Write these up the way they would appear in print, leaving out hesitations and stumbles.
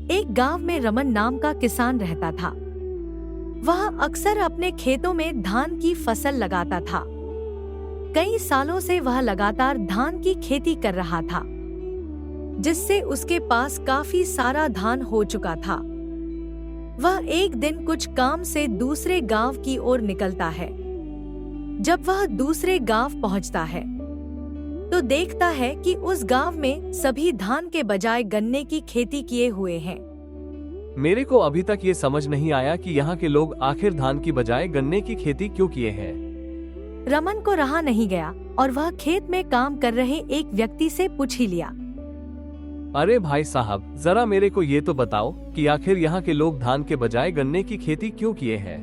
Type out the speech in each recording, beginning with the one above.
एक गांव में रमन नाम का किसान रहता था। वह अक्सर अपने खेतों में धान की फसल लगाता था। कई सालों से वह लगातार धान की खेती कर रहा था, जिससे उसके पास काफी सारा धान हो चुका था। वह एक दिन कुछ काम से दूसरे गांव की ओर निकलता है। जब वह दूसरे गांव पहुंचता है तो देखता है कि उस गांव में सभी धान के बजाय गन्ने की खेती किए हुए हैं। मेरे को अभी तक ये समझ नहीं आया कि यहाँ के लोग आखिर धान की बजाय गन्ने की खेती क्यों किए हैं। रमन को रहा नहीं गया और वह खेत में काम कर रहे एक व्यक्ति से पूछ ही लिया। अरे भाई साहब, जरा मेरे को ये तो बताओ कि आखिर यहाँ के लोग धान के बजाय गन्ने की खेती क्यों किए हैं।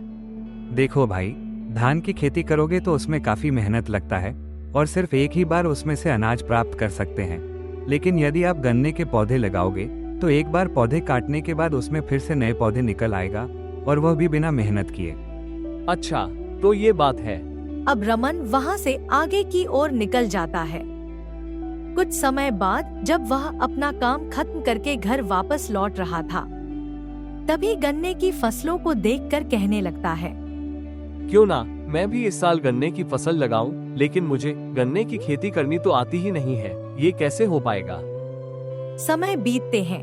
देखो भाई, धान की खेती करोगे तो उसमें काफी मेहनत लगता है और सिर्फ एक ही बार उसमें से अनाज प्राप्त कर सकते हैं। लेकिन यदि आप गन्ने के पौधे लगाओगे तो एक बार पौधे काटने के बाद उसमें फिर से नए पौधे निकल आएगा, और वह भी बिना मेहनत किए। अच्छा, तो ये बात है। अब रमन वहाँ से आगे की ओर निकल जाता है। कुछ समय बाद जब वह अपना काम खत्म करके घर वापस लौट रहा था, तभी गन्ने की फसलों को देखकर कहने लगता है, क्यों ना मैं भी इस साल गन्ने की फसल लगाऊं, लेकिन मुझे गन्ने की खेती करनी तो आती ही नहीं है। ये कैसे हो पाएगा। समय बीतते हैं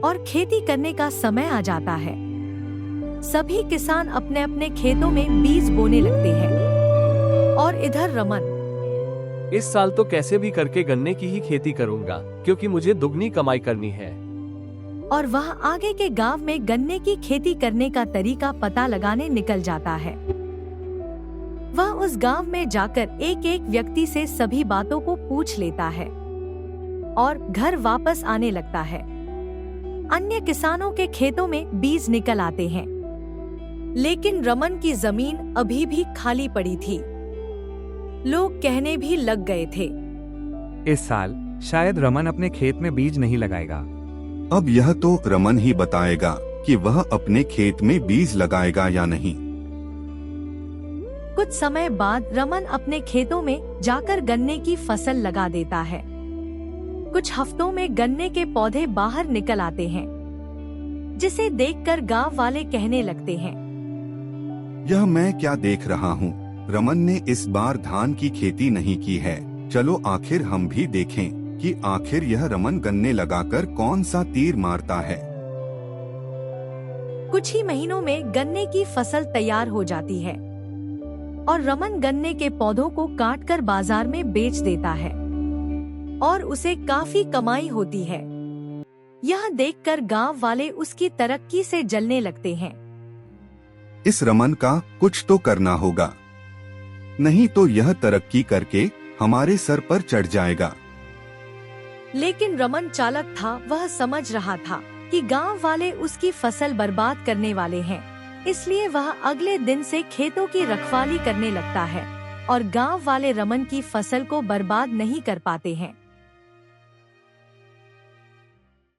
और खेती करने का समय आ जाता है। सभी किसान अपने अपने खेतों में बीज बोने लगते हैं और इधर रमन इस साल तो कैसे भी करके गन्ने की ही खेती करूंगा, क्योंकि मुझे दुगनी कमाई करनी है। और वह आगे के गांव में गन्ने की खेती करने का तरीका पता लगाने निकल जाता है। वह उस गांव में जाकर एक एक व्यक्ति से सभी बातों को पूछ लेता है और घर वापस आने लगता है। अन्य किसानों के खेतों में बीज निकल आते हैं, लेकिन रमन की जमीन अभी भी खाली पड़ी थी। लोग कहने भी लग गए थे, इस साल शायद रमन अपने खेत में बीज नहीं लगाएगा। अब यह तो रमन ही बताएगा कि वह अपने खेत में बीज लगाएगा या नहीं। कुछ समय बाद रमन अपने खेतों में जाकर गन्ने की फसल लगा देता है। कुछ हफ्तों में गन्ने के पौधे बाहर निकल आते हैं, जिसे देखकर गांव वाले कहने लगते हैं, यह मैं क्या देख रहा हूँ। रमन ने इस बार धान की खेती नहीं की है। चलो आखिर हम भी देखें कि आखिर यह रमन गन्ने लगाकर कौन सा तीर मारता है। कुछ ही महीनों में गन्ने की फसल तैयार हो जाती है और रमन गन्ने के पौधों को काटकर बाजार में बेच देता है और उसे काफी कमाई होती है। यह देखकर गांव वाले उसकी तरक्की से जलने लगते हैं। इस रमन का कुछ तो करना होगा, नहीं तो यह तरक्की करके हमारे सर पर चढ़ जाएगा। लेकिन रमन चालाक था। वह समझ रहा था कि गांव वाले उसकी फसल बर्बाद करने वाले हैं, इसलिए वह अगले दिन से खेतों की रखवाली करने लगता है और गांव वाले रमन की फसल को बर्बाद नहीं कर पाते हैं।